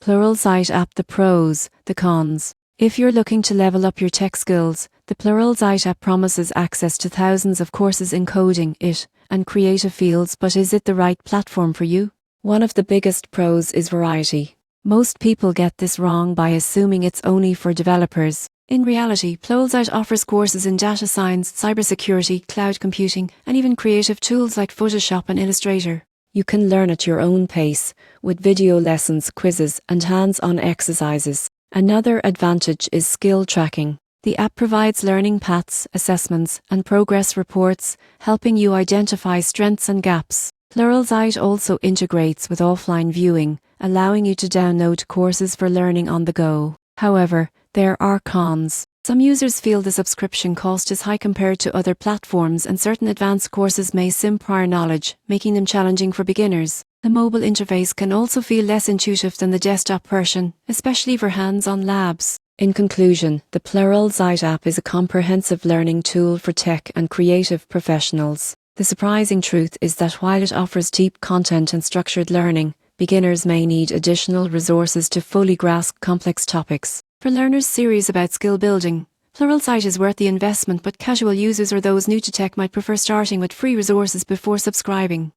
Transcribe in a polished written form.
Pluralsight app: the pros, the cons. If you're looking to level up your tech skills, the Pluralsight app promises access to thousands of courses in coding, and creative fields, but is it the right platform for you? One of the biggest pros is variety. Most people get this wrong by assuming it's only for developers. In reality, Pluralsight offers courses in data science, cybersecurity, cloud computing, and even creative tools like Photoshop and Illustrator. You can learn at your own pace, with video lessons, quizzes, and hands-on exercises. Another advantage is skill tracking. The app provides learning paths, assessments, and progress reports, helping you identify strengths and gaps. Pluralsight also integrates with offline viewing, allowing you to download courses for learning on the go. However, there are cons. Some users feel the subscription cost is high compared to other platforms, and certain advanced courses may sim prior knowledge, making them challenging for beginners. The mobile interface can also feel less intuitive than the desktop version, especially for hands-on labs. In conclusion, the Pluralsight app is a comprehensive learning tool for tech and creative professionals. The surprising truth is that while it offers deep content and structured learning, beginners may need additional resources to fully grasp complex topics. For learners serious about skill building, Pluralsight is worth the investment, but casual users or those new to tech might prefer starting with free resources before subscribing.